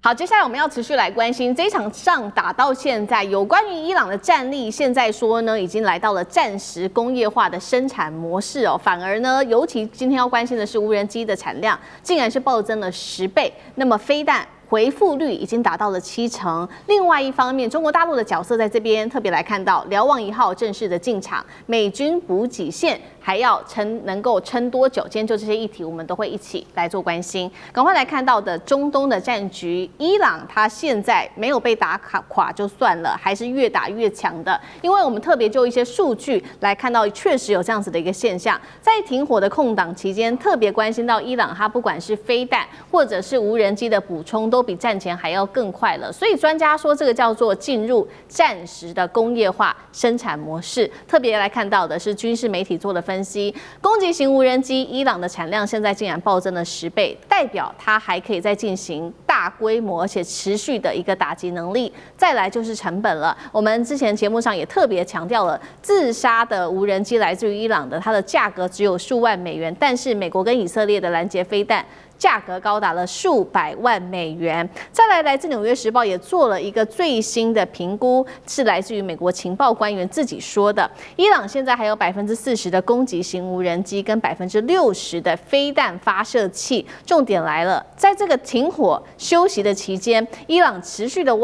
好，接下来我们要持续来关心这场仗打到现在，有关于伊朗的战力，现在说呢，已经来到了战时工业化的生产模式哦。反而呢，尤其今天要关心的是无人机的产量，竟然是暴增了10倍。那么飞弹回复率已经达到了70%。另外一方面，中国大陆的角色在这边特别来看到，瞭望1号正式的进场，美军补给线还要能够撑多久？今天就这些议题，我们都会一起来做关心。赶快来看到的中东的战局，伊朗它现在没有被打垮就算了，还是越打越强的。因为我们特别就一些数据来看到，确实有这样子的一个现象。在停火的空档期间，特别关心到伊朗，它不管是飞弹或者是无人机的补充，都比战前还要更快了。所以专家说，这个叫做进入战时的工业化生产模式。特别来看到的是军事媒体做的分析，攻击型无人机，伊朗的产量现在竟然暴增了10倍，代表它还可以再进行大规模而且持续的一个打击能力。再来就是成本了，我们之前节目上也特别强调了，自杀的无人机来自于伊朗的，它的价格只有数万美元，但是美国跟以色列的拦截飞弹价格高达了数百万美元。再来，来自《纽约时报》也做了一个最新的评估，是来自于美国情报官员自己说的。伊朗现在还有40%的攻击型无人机跟60%的飞弹发射器。重点来了，在这个停火休息的期间，伊朗持续的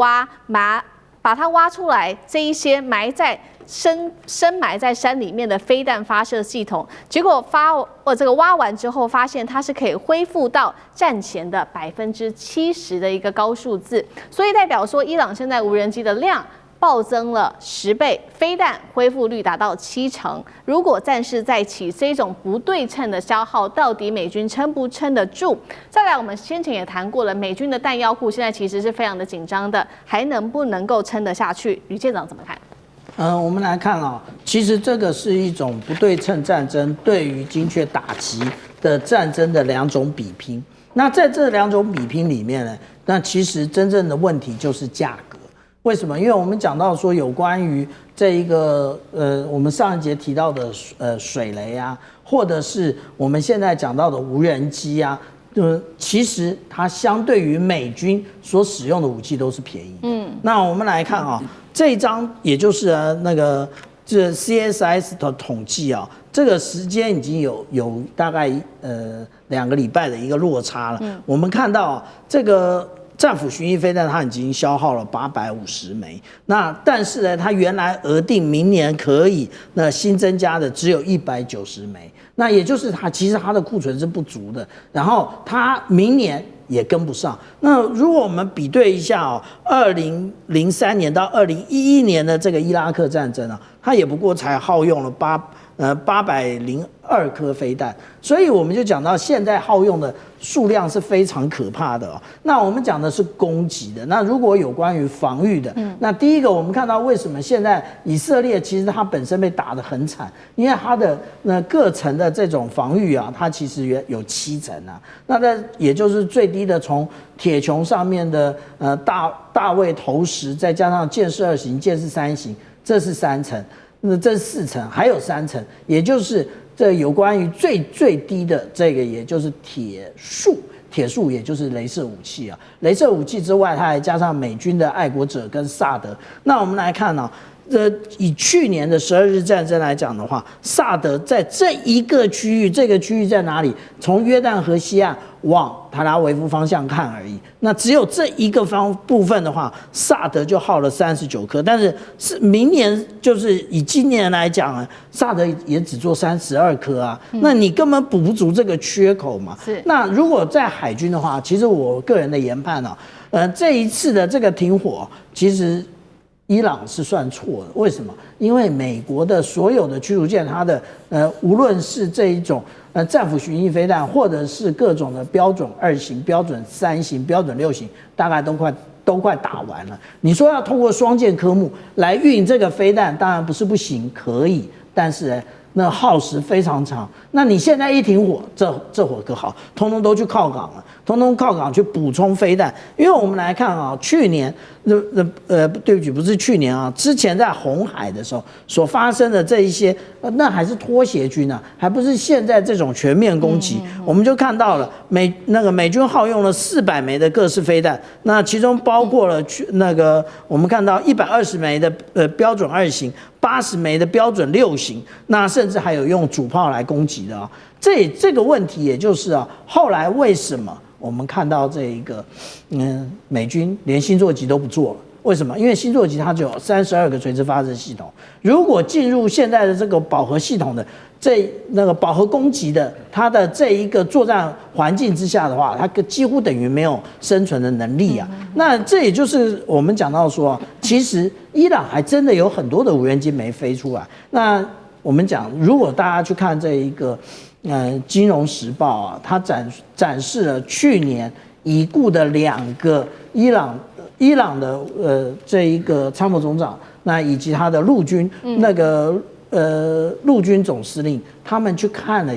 把它挖出来，这一些深埋在山里面的飞弹发射系统，结果挖完之后，发现它是可以恢复到战前的70%的一个高数字，所以代表说，伊朗现在无人机的量暴增了10倍，飞弹恢复率达到70%。如果战事再起，这种不对称的消耗，到底美军撑不撑得住？再来，我们先前也谈过了，美军的弹药库现在其实是非常的紧张的，还能不能够撑得下去？吕舰长怎么看？我们来看啊，其实这个是一种不对称战争对于精确打击的战争的2种比拼。那在这2种比拼里面呢，那其实真正的问题就是价格。为什么？因为我们讲到说有关于这一个我们上一节提到的水雷啊，或者是我们现在讲到的无人机啊，其实它相对于美军所使用的武器都是便宜的。那我们来看啊，这一张也就是这 CSIS 的统计啊，这个时间已经有大概2个礼拜的一个落差了。我们看到这个战斧巡弋飞弹它已经消耗了850枚，但是呢，它原来额定明年可以新增加的只有190枚，那也就是其实它的库存是不足的，然后它明年也跟不上。那如果我们比对一下2003年到2011年的这个伊拉克战争啊，它也不过才耗用了802颗飞弹，所以我们就讲到现在耗用的数量是非常可怕的。那我们讲的是攻击的，那如果有关于防御的，那第一个我们看到为什么现在以色列其实它本身被打得很惨，因为它的各层的这种防御啊，它其实有7层啊，那也就是最低的从铁穹上面的大卫投石，再加上剑士2型、剑士3型，这是3层。那这4层还有3层，也就是这有关于最低的这个，也就是铁束也就是雷射武器啊。雷射武器之外，它还加上美军的爱国者跟萨德。那我们来看呢，以去年的12日战争来讲的话，萨德在这一个区域，这个区域在哪里？从约旦河西岸往塔拉维夫方向看而已。那只有这一个部分的话，萨德就耗了39颗，但是明年就是以今年来讲啊，萨德也只做32颗啊。那你根本补不足这个缺口嘛。那如果在海军的话，其实我个人的研判啊，这一次的这个停火，其实伊朗是算错的。为什么？因为美国的所有的驱逐舰，它的无论是这一种战斧巡弋飞弹，或者是各种的标准2型、标准3型、标准6型，大概都快打完了。你说要通过双剑科目来运这个飞弹，当然不是不行，可以，但是那耗时非常长。那你现在一停火，这火可好，通通都去靠港了，通通靠港去补充飞弹。因为我们来看啊，去年对不起，不是去年啊，之前在红海的时候所发生的这一些，那还是拖鞋军啊，还不是现在这种全面攻击。我们就看到了美军耗用了400枚的各式飞弹，那其中包括了我们看到120枚的标准2型。80枚的标准6型，那甚至还有用主炮来攻击的啊。这个问题，也就是啊，后来为什么我们看到这一个，美军连星座级都不做了？为什么？因为星座级它就有32个垂直发射系统，如果进入现在的这个饱和系统的饱和攻击的它的这一个作战环境之下的话，它几乎等于没有生存的能力啊。那这也就是我们讲到说，其实伊朗还真的有很多的无人机没飞出来。那我们讲，如果大家去看这一个金融时报啊，它展示了去年已故的2个伊朗的这一个参谋总长，那以及他的陆军陆军总司令，他们去看了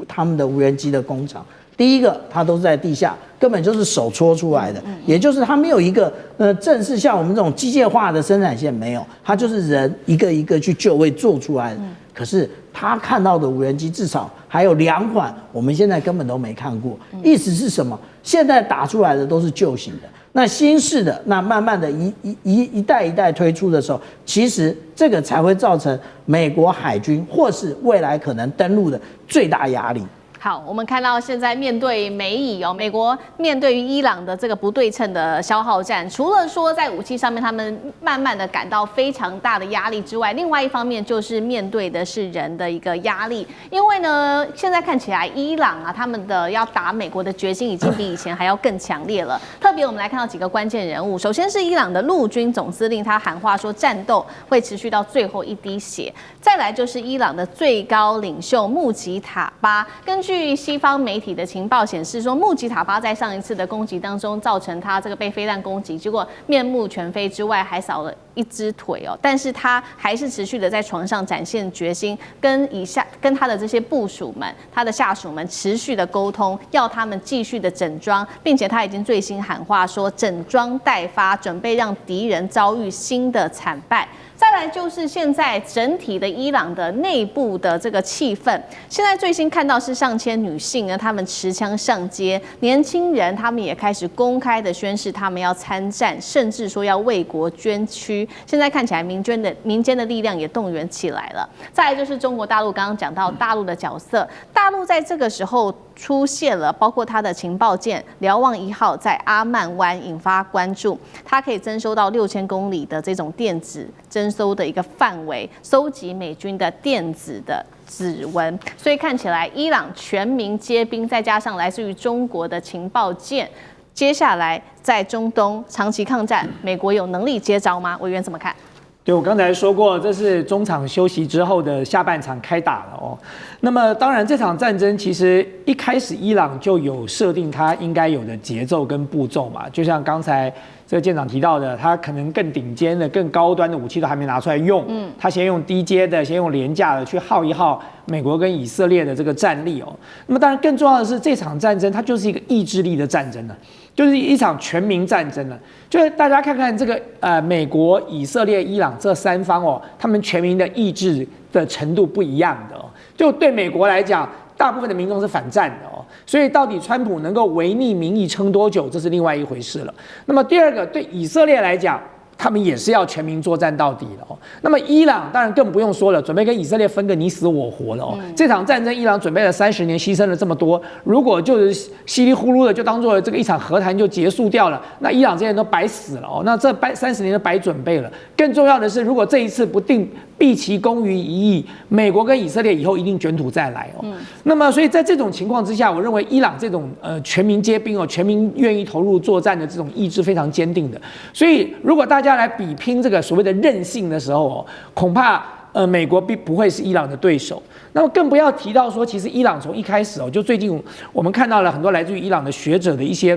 他们的无人机的工厂。第一个，它都是在地下，根本就是手搓出来的，也就是它没有一个正式像我们这种机械化的生产线，没有，它就是人一个一个去就位做出来的。可是他看到的无人机至少还有2款，我们现在根本都没看过。意思是什么？现在打出来的都是旧型的，那新式的，那慢慢的一代一代推出的时候，其实这个才会造成美国海军或是未来可能登陆的最大压力。好，我们看到现在面对美以美国面对于伊朗的这个不对称的消耗战，除了说在武器上面他们慢慢的感到非常大的压力之外，另外一方面就是面对的是人的一个压力，因为呢，现在看起来伊朗啊，他们的要打美国的决心已经比以前还要更强烈了。特别我们来看到几个关键人物，首先是伊朗的陆军总司令，他喊话说战斗会持续到最后一滴血。再来就是伊朗的最高领袖穆吉塔巴，根据西方媒体的情报显示说，穆吉塔巴在上一次的攻击当中，造成他这个被飞弹攻击，结果面目全非之外，还少了1只腿哦。但是他还是持续的在床上展现决心，跟他的这些部属们、他的下属们持续的沟通，要他们继续的整装，并且他已经最新喊话说，整装待发，准备让敌人遭遇新的惨败。再来就是现在整体的伊朗的内部的这个气氛，现在最新看到是上千女性呢，她们持枪上街，年轻人他们也开始公开的宣示他们要参战，甚至说要为国捐躯。现在看起来民间的力量也动员起来了。再来就是中国大陆，刚刚讲到大陆的角色，大陆在这个时候出现了，包括它的情报舰瞭望1号在阿曼湾引发关注，它可以征收到6000公里的这种电子征收的一个范围，收集美军的电子的指纹，所以看起来伊朗全民皆兵，再加上来自于中国的情报舰，接下来在中东长期抗战，美国有能力接招吗？委员怎么看？对，我刚才说过，这是中场休息之后的下半场开打了哦。那么当然，这场战争其实一开始伊朗就有设定它应该有的节奏跟步骤嘛，就像刚才这个舰长提到的，他可能更顶尖的、更高端的武器都还没拿出来用，他先用低阶的、先用廉价的去耗一耗美国跟以色列的这个战力哦。那么当然更重要的是，这场战争它就是一个意志力的战争了，就是一场全民战争了。就是大家看看这个美国、以色列、伊朗这3方哦，他们全民的意志的程度不一样的哦。就对美国来讲，大部分的民众是反战的哦，所以到底川普能够违逆民意撑多久，这是另外一回事了。那么第二个，对以色列来讲，他们也是要全民作战到底的哦。那么伊朗当然更不用说了，准备跟以色列分个你死我活了哦。这场战争，伊朗准备了30年，牺牲了这么多，如果就是稀里糊涂的就当做这个一场和谈就结束掉了，那伊朗这些人都白死了哦。那这30年都白准备了。更重要的是，如果这一次不定毕其功于一役，美国跟以色列以后一定卷土再来哦。那么，所以在这种情况之下，我认为伊朗这种全民皆兵哦，全民愿意投入作战的这种意志非常坚定的。所以，如果大家来比拼这个所谓的韧性的时候哦，恐怕美国并不会是伊朗的对手。那么更不要提到说，其实伊朗从一开始哦，就最近我们看到了很多来自于伊朗的学者的一些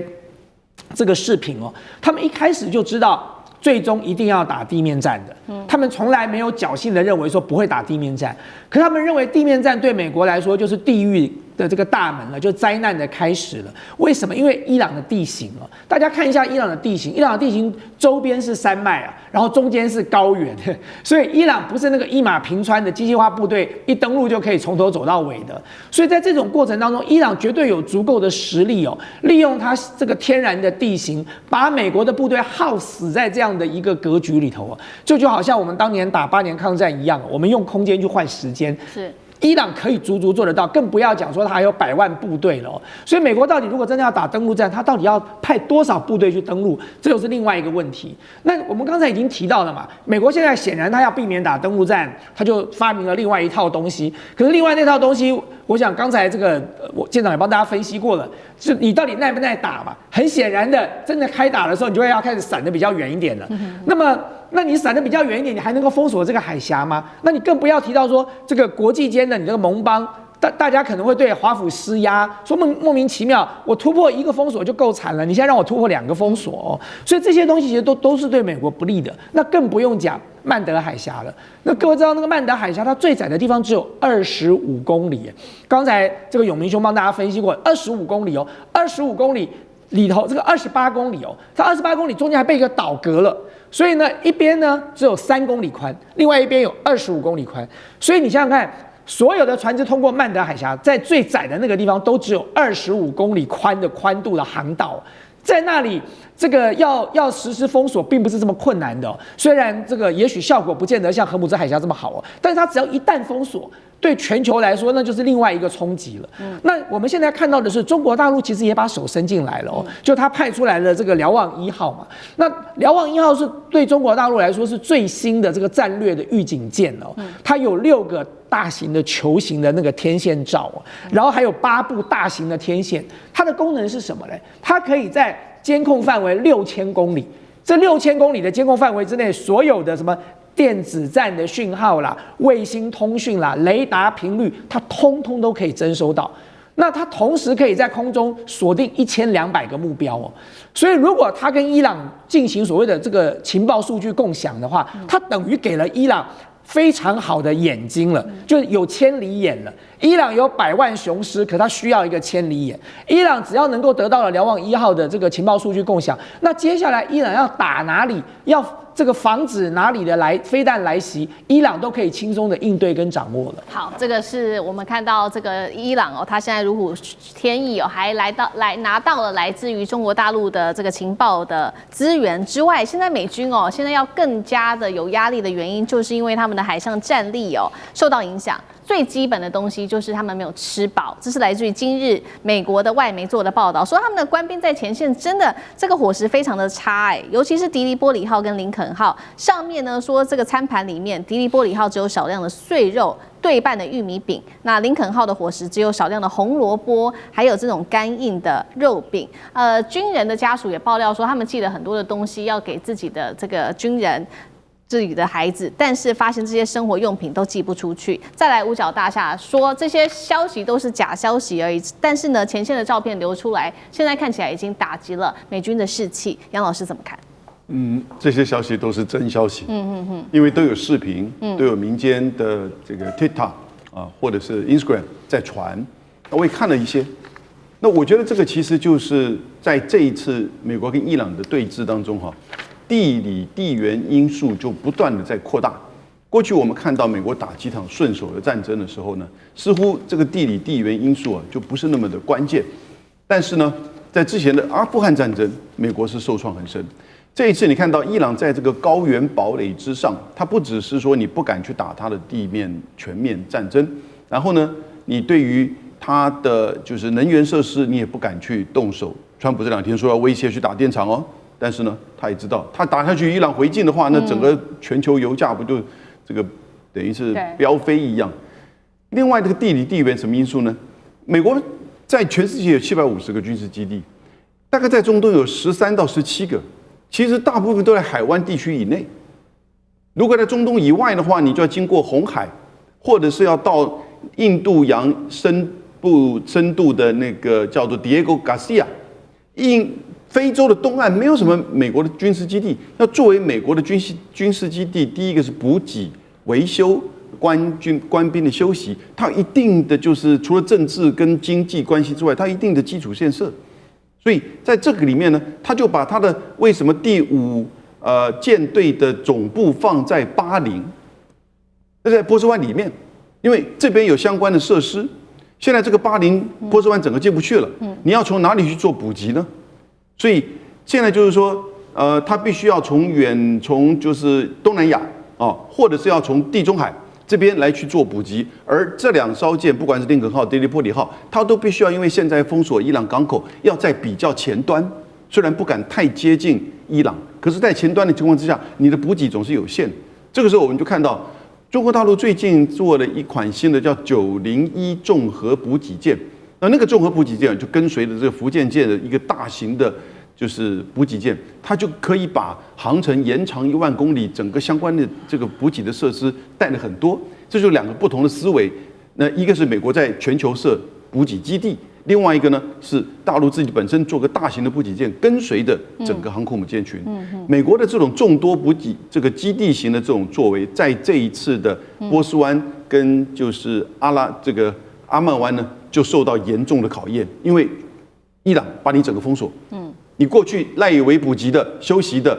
这个视频哦，他们一开始就知道最终一定要打地面战的。他们从来没有侥幸的认为说不会打地面战，可是他们认为地面战对美国来说就是地狱的这个大门了，就灾难的开始了。为什么？因为伊朗的地形哦，大家看一下伊朗的地形，伊朗的地形周边是山脉啊，然后中间是高原，所以伊朗不是那个一马平川的机械化部队一登陆就可以从头走到尾的。所以在这种过程当中，伊朗绝对有足够的实力哦，利用它这个天然的地形，把美国的部队耗死在这样的一个格局里头啊，就好像我们当年打8年抗战一样，我们用空间去换时间。是。伊朗可以足足做得到，更不要讲说他还有100万部队了。所以美国到底如果真的要打登陆战，他到底要派多少部队去登陆，这又是另外一个问题。那我们刚才已经提到了嘛，美国现在显然他要避免打登陆战，他就发明了另外一套东西。可是另外那套东西，我想刚才这个我舰长也帮大家分析过了，是你到底耐不耐打嘛？很显然的，真的开打的时候，你就会要开始闪得比较远一点了。那你闪得比较远一点，你还能够封锁这个海峡吗？那你更不要提到说这个国际间的你这个盟邦，大家可能会对华府施压，说莫名其妙，我突破1个封锁就够惨了，你现在让我突破2个封锁哦，所以这些东西其实都是对美国不利的。那更不用讲曼德海峡了。那各位知道那个曼德海峡，它最窄的地方只有25公里。刚才这个永明兄帮大家分析过，25公里哦，25公里里头这个28公里哦，它28公里中间还被一个岛隔了。所以呢，一边呢只有3公里宽，另外一边有25公里宽。所以你想想看，所有的船只通过曼德海峡，在最窄的那个地方都只有25公里宽的宽度的航道，在那里这个要实施封锁，并不是这么困难的哦。虽然这个也许效果不见得像荷姆兹海峡这么好哦，但是它只要一旦封锁，对全球来说，那就是另外一个冲击了。那我们现在看到的是，中国大陆其实也把手伸进来了哦，就他派出来了这个瞭望1号嘛。那瞭望1号是对中国大陆来说是最新的这个战略的预警舰哦，它有6个大型的球形的那个天线罩哦，然后还有8部大型的天线。它的功能是什么呢？它可以在监控范围6000公里，这6000公里的监控范围之内，所有的什么电子战的讯号啦、卫星通讯啦、雷达频率，它通通都可以征收到。那它同时可以在空中锁定1200个目标哦。所以如果它跟伊朗进行所谓的这个情报数据共享的话，它等于给了伊朗非常好的眼睛了，就有千里眼了。伊朗有100万雄师，可它需要一个千里眼。伊朗只要能够得到了瞭望1号的这个情报数据共享，那接下来伊朗要打哪里，要这个防止哪里的飞弹来袭，伊朗都可以轻松的应对跟掌握了。好，这个是我们看到这个伊朗哦，他现在如虎添翼哦，还拿到了来自于中国大陆的这个情报的资源之外，现在美军哦，现在要更加的有压力的原因，就是因为他们的海上战力哦受到影响。最基本的东西就是他们没有吃饱，这是来自于今日美国的外媒做的报道，说他们的官兵在前线真的这个伙食非常的差尤其是迪利波里号跟林肯号上面呢，说这个餐盘里面迪利波里号只有少量的碎肉对半的玉米饼，那林肯号的伙食只有少量的红萝卜，还有这种干硬的肉饼。军人的家属也爆料说，他们寄了很多的东西要给自己的这个军人。自己的孩子，但是发现这些生活用品都寄不出去。再来五角大厦说这些消息都是假消息而已，但是呢，前线的照片流出来，现在看起来已经打击了美军的士气。杨老师怎么看？这些消息都是真消息。因为都有视频，都有民间的这个 TikTok 啊，或者是 Instagram 在传。我也看了一些。那我觉得这个其实就是在这一次美国跟伊朗的对峙当中地理地缘因素就不断的在扩大。过去我们看到美国打几场顺手的战争的时候呢，似乎这个地理地缘因素就不是那么的关键。但是呢，在之前的阿富汗战争，美国是受创很深。这一次你看到伊朗在这个高原堡垒之上，它不只是说你不敢去打它的地面全面战争，然后呢，你对于它的就是能源设施你也不敢去动手。川普这2天说要威胁去打电厂但是呢，他也知道，他打下去伊朗回敬的话，那整个全球油价不就这个等于是飙飞一样？另外，这个地理地缘什么因素呢？美国在全世界有750个军事基地，大概在中东有13到17个，其实大部分都在海湾地区以内。如果在中东以外的话，你就要经过红海，或者是要到印度洋深度的那个叫做 Diego Garcia。非洲的东岸没有什么美国的军事基地。要作为美国的军事基地，第一个是补给、维修、官兵的休息，它有一定的就是除了政治跟经济关系之外，它有一定的基础建设。所以在这个里面呢，他就把他的为什么第5舰队的总部放在巴林，在波斯湾里面，因为这边有相关的设施。现在这个巴林波斯湾整个进不去了，你要从哪里去做补给呢？所以现在就是说，他必须要从就是东南亚或者是要从地中海这边来去做补给。而这2艘舰，不管是林肯号、迪利波里号，它都必须要因为现在封锁伊朗港口，要在比较前端，虽然不敢太接近伊朗，可是在前端的情况之下，你的补给总是有限。这个时候我们就看到。中国大陆最近做了一款新的叫901综合补给舰，那个综合补给舰就跟随着这个福建舰的一个大型的，就是补给舰，它就可以把航程延长1万公里，整个相关的这个补给的设施带了很多。这就是2个不同的思维。那一个是美国在全球设补给基地，另外一个呢是大陆自己本身做个大型的补给舰，跟随着整个航空母舰群。美国的这种众多补给这个基地型的这种作为，在这一次的波斯湾跟就是阿曼湾呢，就受到严重的考验，因为伊朗把你整个封锁。你过去赖以为补给的、休息的，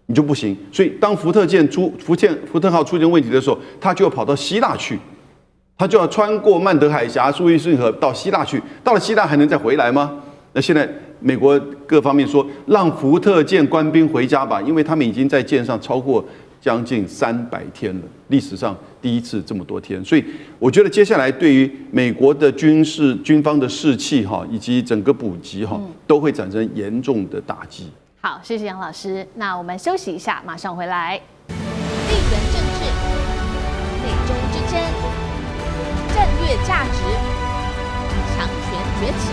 你就不行。所以当福特号出现问题的时候，他就要跑到希腊去。他就要穿过曼德海峡、苏伊士运河到希腊去，到了希腊还能再回来吗？那现在美国各方面说，让福特舰官兵回家吧，因为他们已经在舰上超过将近300天了，历史上第一次这么多天。所以我觉得接下来对于美国的军方的士气以及整个补给都会产生严重的打击。好，谢谢杨老师。那我们休息一下，马上回来。地缘政治、美中之争、战略价值、强权崛起。